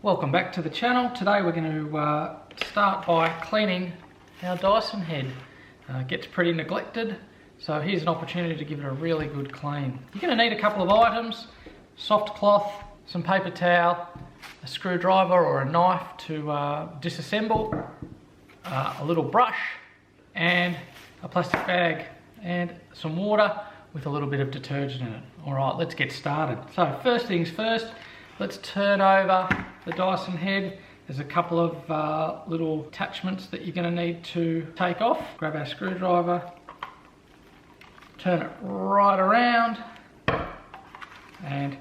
Welcome back to the channel. Today we're going to start by cleaning our Dyson head. It gets pretty neglected, so here's an opportunity to give it a really good clean. You're going to need a couple of items: soft cloth, some paper towel, a screwdriver or a knife to disassemble, a little brush, and a plastic bag, and some water with a little bit of detergent in it. Alright, let's get started. So first things first, let's turn over the Dyson head. There's a couple of little attachments that you're going to need to take off. Grab our screwdriver, turn it right around, and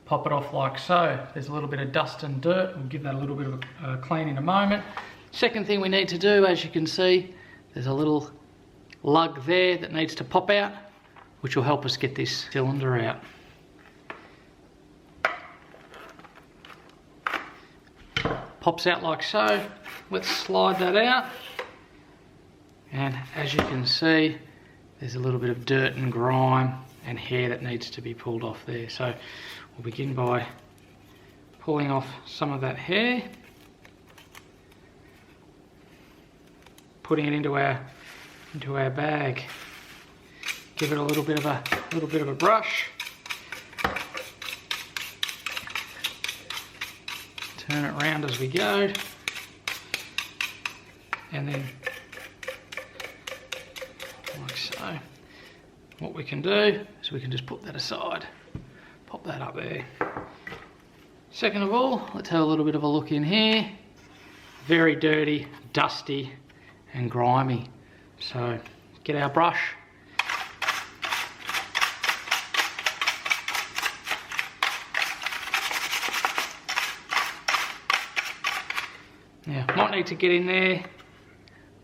pop it off like so. There's a little bit of dust and dirt. We'll give that a little bit of a clean in a moment. Second thing we need to do, as you can see, there's a little lug there that needs to pop out, which will help us get this cylinder out. Pops out like so. Let's slide that out, and as you can see, there's a little bit of dirt and grime and hair that needs to be pulled off there. So we'll begin by pulling off some of that hair, putting it into our bag. Give it a little bit of a brush. Turn it around as we go, and then like so. What we can do is we can just put that aside, pop that up there. Second of all, let's have a little bit of a look in here. Very dirty, dusty and grimy. So get our brush, now, might need to get in there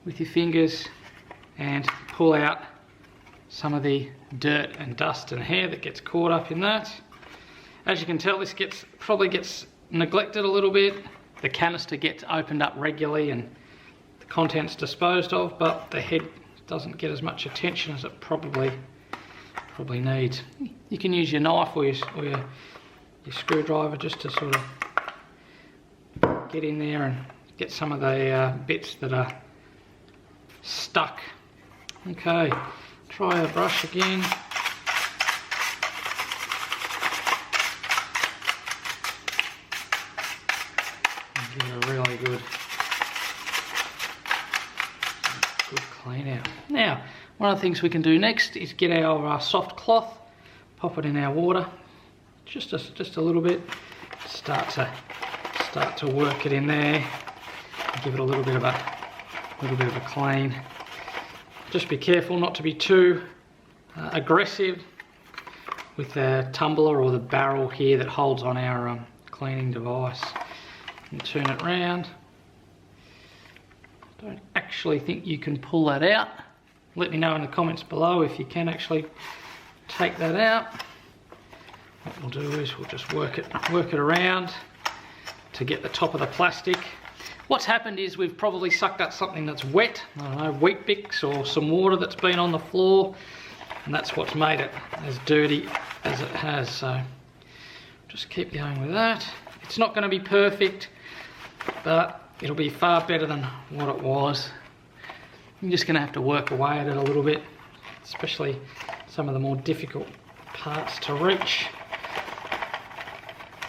with your fingers and pull out some of the dirt and dust and hair that gets caught up in that. As you can tell, this probably gets neglected a little bit. The canister gets opened up regularly and the contents disposed of, but the head doesn't get as much attention as it probably needs. You can use your knife or your screwdriver just to sort of get in there and get some of the bits that are stuck. Okay, try our brush again. And give it a really good clean out. Now, one of the things we can do next is get our soft cloth, pop it in our water, just a little bit, start to work it in there. Give it a little bit of a clean. Just be careful not to be too aggressive with the tumbler or the barrel here that holds on our cleaning device. And turn it round. Don't actually think you can pull that out. Let me know in the comments below if you can actually take that out. What we'll do is we'll just work it around to get the top of the plastic. What's happened is we've probably sucked up something that's wet, I don't know, Wheat Bix or some water that's been on the floor, and that's what's made it as dirty as it has. So just keep going with that. It's not going to be perfect, but it'll be far better than what it was. I'm just going to have to work away at it a little bit, especially some of the more difficult parts to reach,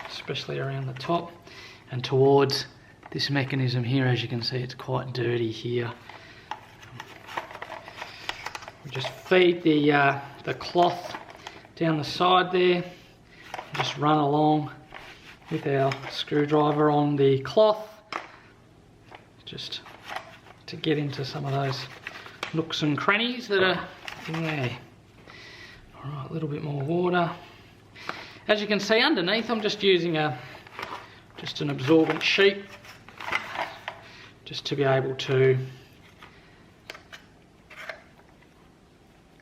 especially around the top and towards this mechanism here. As you can see, it's quite dirty here. We just feed the cloth down the side there, just run along with our screwdriver on the cloth, just to get into some of those nooks and crannies that are in there. Alright, a little bit more water. As you can see underneath, I'm just using just an absorbent sheet, just to be able to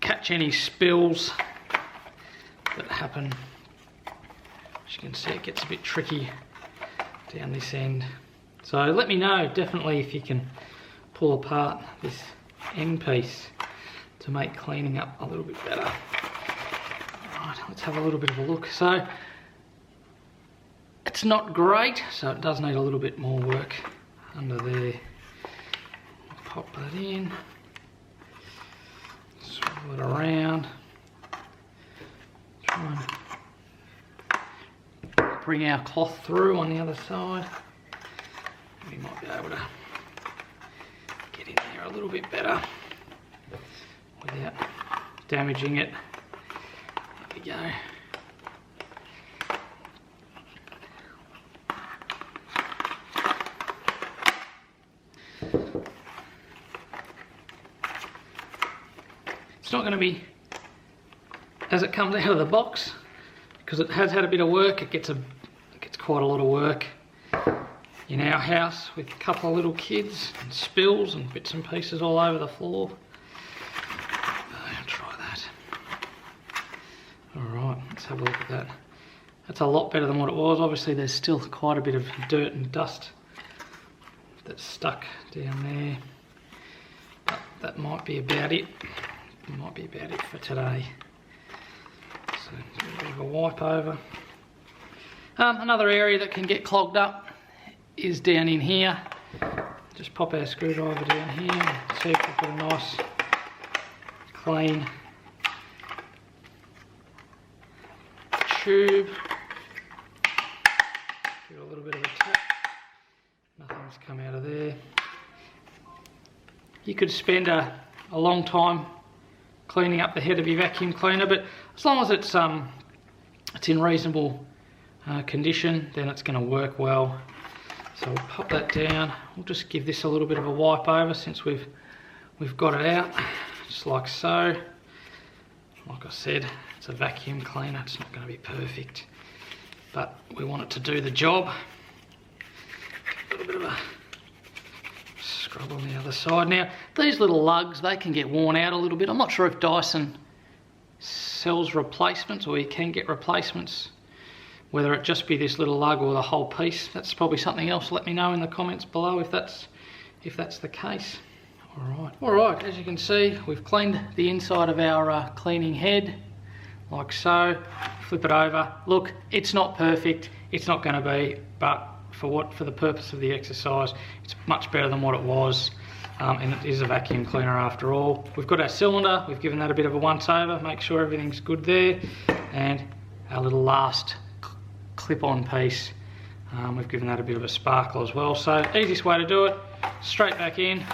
catch any spills that happen. As you can see, it gets a bit tricky down this end. So let me know definitely if you can pull apart this end piece to make cleaning up a little bit better. Alright, let's have a little bit of a look. So It's not great, so it does need a little bit more work under there. Pop that in, swivel it around, try and bring our cloth through on the other side. We might be able to get in there a little bit better without damaging it. There we go. It's not going to be as it comes out of the box, because it has had a bit of work. It gets quite a lot of work in our house with a couple of little kids and spills and bits and pieces all over the floor. I'll try that. Alright, let's have a look at that. That's a lot better than what it was. Obviously there's still quite a bit of dirt and dust that's stuck down there. But that might be about it. Might be about it for today. So give a bit of a wipe over. Another area that can get clogged up is down in here. Just pop our screwdriver down here and see if we've got a nice clean tube. Give it a little bit of a tap. Nothing's come out of there. You could spend a long time cleaning up the head of your vacuum cleaner, but as long as it's in reasonable condition, then it's going to work well. So we'll pop that down. We'll just give this a little bit of a wipe over since we've got it out, just like so. Like I said, it's a vacuum cleaner. It's not going to be perfect, but we want it to do the job. A little bit of a scrub on the other side. Now, these little lugs, they can get worn out a little bit. I'm not sure if Dyson sells replacements, or you can get replacements, whether it just be this little lug or the whole piece. That's probably something else. Let me know in the comments below if that's the case. Alright, as you can see, we've cleaned the inside of our cleaning head, like so. Flip it over. Look, it's not perfect, it's not going to be, but for the purpose of the exercise, it's much better than what it was, and it is a vacuum cleaner after all. We've got our cylinder, we've given that a bit of a once over, make sure everything's good there, and our little last clip-on piece, we've given that a bit of a sparkle as well. So easiest way to do it, straight back in,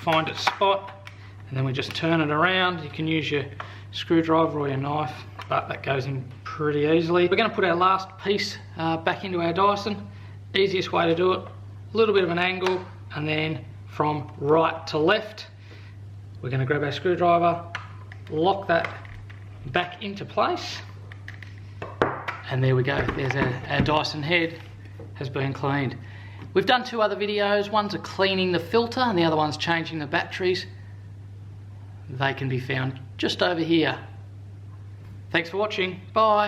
find its spot, and then we just turn it around. You can use your screwdriver or your knife, but that goes in pretty easily. We're going to put our last piece back into our Dyson. Easiest way to do it, a little bit of an angle, and then from right to left, we're going to grab our screwdriver, lock that back into place, and there we go. There's our Dyson head has been cleaned. We've done two other videos. One's a cleaning the filter and the other one's changing the batteries. They can be found just over here. Thanks for watching. Bye.